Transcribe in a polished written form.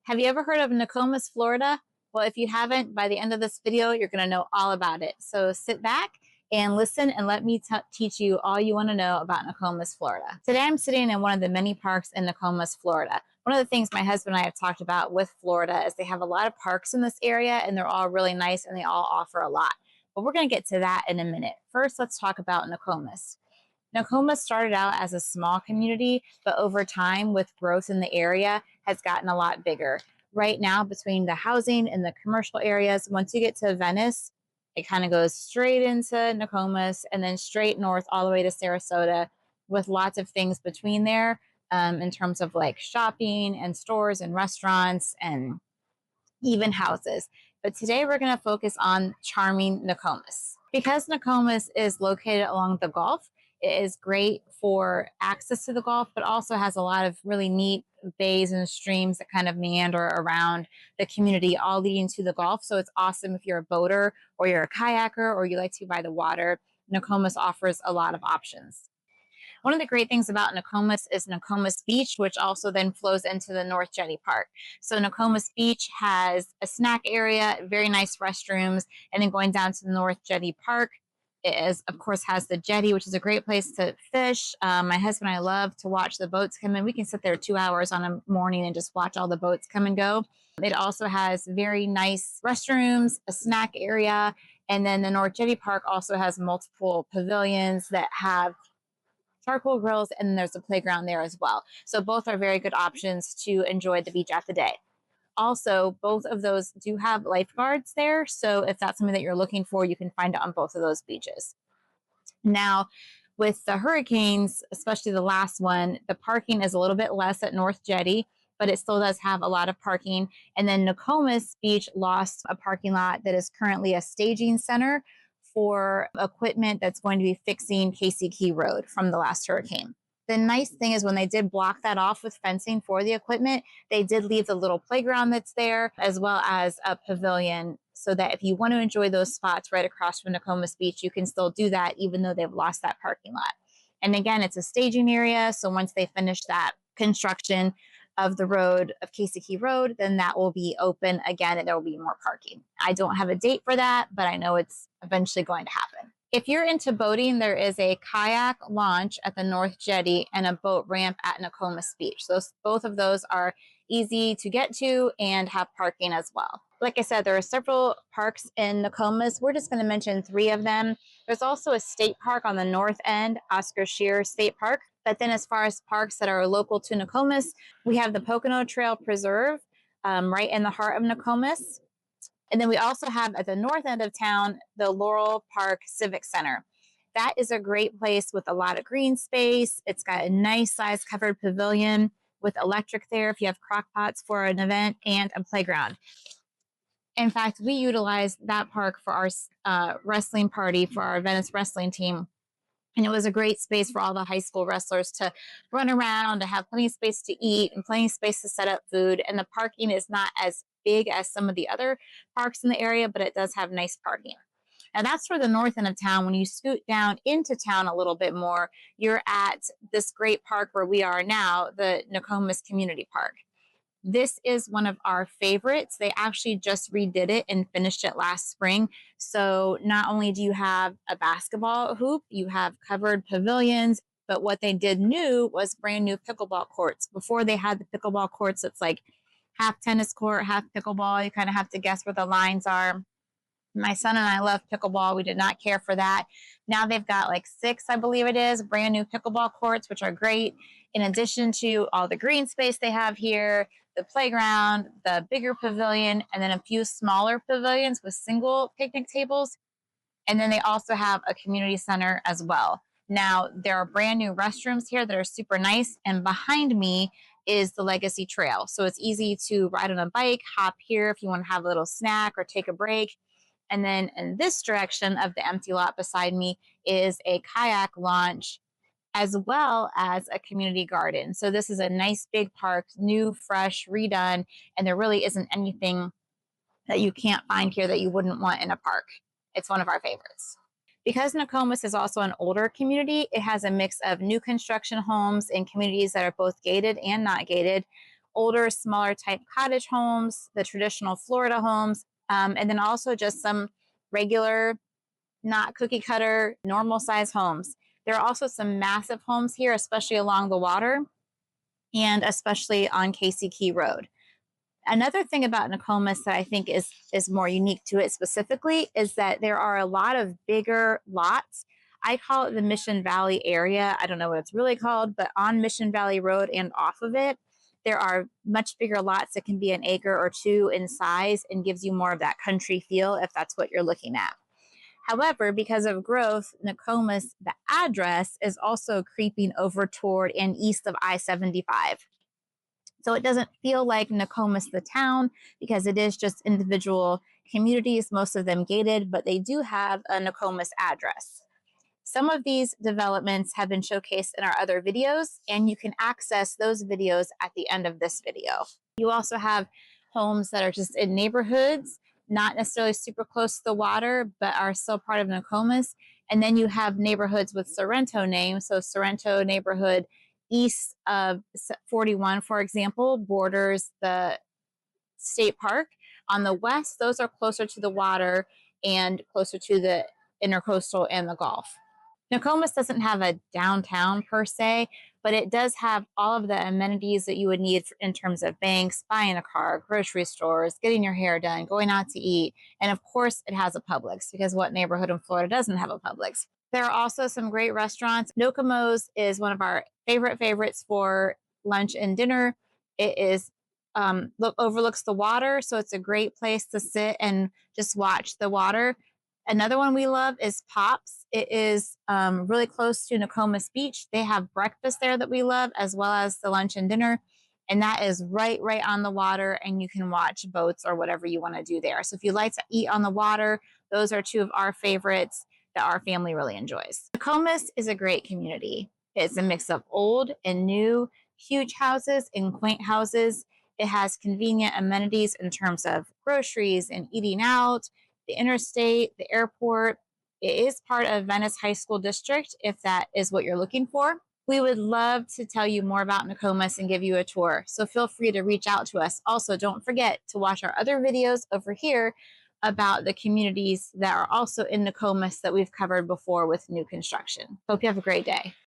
Have you ever heard of Nokomis, Florida? Well, if you haven't, by the end of this video, you're going to know all about it. So sit back and listen and let me teach you all you want to know about Nokomis, Florida. Today, I'm sitting in one of the many parks in Nokomis, Florida. One of the things my husband and I have talked about with Florida is they have a lot of parks in this area and they're all really nice and they all offer a lot. But we're going to get to that in a minute. First, let's talk about Nokomis. Nokomis started out as a small community, but over time with growth in the area has gotten a lot bigger. Right now, between the housing and the commercial areas, once you get to Venice, it kind of goes straight into Nokomis and then straight north all the way to Sarasota with lots of things between there in terms of like shopping and stores and restaurants and even houses. But today we're going to focus on charming Nokomis. Because Nokomis is located along the Gulf, it is great for access to the Gulf, but also has a lot of really neat bays and streams that kind of meander around the community, all leading to the Gulf. So it's awesome if you're a boater or you're a kayaker or you like to be by the water. Nokomis offers a lot of options. One of the great things about Nokomis is Nokomis Beach, which also then flows into the North Jetty Park. So Nokomis Beach has a snack area, very nice restrooms, and then going down to the North Jetty Park, it is, of course, has the jetty, which is a great place to fish. My husband and I love to watch the boats come in. We can sit there 2 hours on a morning and just watch all the boats come and go. It also has very nice restrooms, a snack area, and then the North Jetty Park also has multiple pavilions that have charcoal grills, and there's a playground there as well. So both are very good options to enjoy the beach at the day. Also, both of those do have lifeguards there. So if that's something that you're looking for, you can find it on both of those beaches. Now, with the hurricanes, especially the last one, the parking is a little bit less at North Jetty, but it still does have a lot of parking. And then Nokomis Beach lost a parking lot that is currently a staging center for equipment that's going to be fixing Casey Key Road from the last hurricane. The nice thing is when they did block that off with fencing for the equipment, they did leave the little playground that's there as well as a pavilion so that if you want to enjoy those spots right across from Nokomis Beach, you can still do that even though they've lost that parking lot. And again, it's a staging area. So once they finish that construction of the road, of Casey Key Road, then that will be open again and there will be more parking. I don't have a date for that, but I know it's eventually going to happen. If you're into boating, there is a kayak launch at the North Jetty and a boat ramp at Nokomis Beach. So both of those are easy to get to and have parking as well. Like I said, there are several parks in Nokomis. We're just going to mention 3 of them. There's also a state park on the north end, Oscar Scherer State Park. But then as far as parks that are local to Nokomis, we have the Pocono Trail Preserve right in the heart of Nokomis. And then we also have at the north end of town, the Laurel Park Civic Center. That is a great place with a lot of green space. It's got a nice size covered pavilion with electric there if you have crock pots for an event and a playground. In fact, we utilized that park for our wrestling party for our Venice wrestling team. And it was a great space for all the high school wrestlers to run around, to have plenty of space to eat and plenty of space to set up food. And the parking is not as big as some of the other parks in the area, but it does have nice parking. Now that's for the north end of town. When you scoot down into town a little bit more, you're at this great park where we are now, the Nokomis Community Park. This is one of our favorites. They actually just redid it and finished it last spring. So not only do you have a basketball hoop, you have covered pavilions, but what they did new was brand new pickleball courts. Before they had the pickleball courts, it's like half tennis court, half pickleball. You kind of have to guess where the lines are. My son and I love pickleball. We did not care for that. Now they've got like 6, I believe it is, brand new pickleball courts, which are great. In addition to all the green space they have here, the playground, the bigger pavilion, and then a few smaller pavilions with single picnic tables. And then they also have a community center as well. Now, there are brand new restrooms here that are super nice. And behind me is the Legacy Trail. So it's easy to ride on a bike, hop here if you want to have a little snack or take a break. And then in this direction of the empty lot beside me is a kayak launch as well as a community garden. So this is a nice big park, new, fresh, redone, and there really isn't anything that you can't find here that you wouldn't want in a park. It's one of our favorites. Because Nokomis is also an older community, it has a mix of new construction homes and communities that are both gated and not gated. older, smaller type cottage homes, the traditional Florida homes, and then also just some regular, not cookie cutter, normal size homes. There are also some massive homes here, especially along the water and especially on Casey Key Road. Another thing about Nokomis that I think is more unique to it specifically is that there are a lot of bigger lots. I call it the Mission Valley area. I don't know what it's really called, but on Mission Valley Road and off of it, there are much bigger lots that can be an acre or two in size and gives you more of that country feel if that's what you're looking at. However, because of growth, Nokomis, the address, is also creeping over toward and east of I-75. So it doesn't feel like Nokomis, the town, because it is just individual communities, most of them gated, but they do have a Nokomis address. Some of these developments have been showcased in our other videos, and you can access those videos at the end of this video. You also have homes that are just in neighborhoods, not necessarily super close to the water, but are still part of Nokomis. And then you have neighborhoods with Sorrento names. So Sorrento neighborhood east of 41, for example, borders the state park. On the west, those are closer to the water and closer to the intercoastal and the Gulf. Nokomis doesn't have a downtown per se, but it does have all of the amenities that you would need in terms of banks, buying a car, grocery stores, getting your hair done, going out to eat. And of course, it has a Publix, because what neighborhood in Florida doesn't have a Publix? There are also some great restaurants. Nokomo's is one of our favorites for lunch and dinner. It is overlooks the water, so it's a great place to sit and just watch the water. Another one we love is Pops. It is really close to Nokomis Beach. They have breakfast there that we love, as well as the lunch and dinner. And that is right on the water, and you can watch boats or whatever you want to do there. So if you like to eat on the water, those are two of our favorites that our family really enjoys. Nokomis is a great community. It's a mix of old and new, huge houses and quaint houses. It has convenient amenities in terms of groceries and eating out, the interstate, the airport. It is part of Venice High School District, if that is what you're looking for. We would love to tell you more about Nokomis and give you a tour, so feel free to reach out to us. Also, don't forget to watch our other videos over here about the communities that are also in Nokomis that we've covered before with new construction. Hope you have a great day.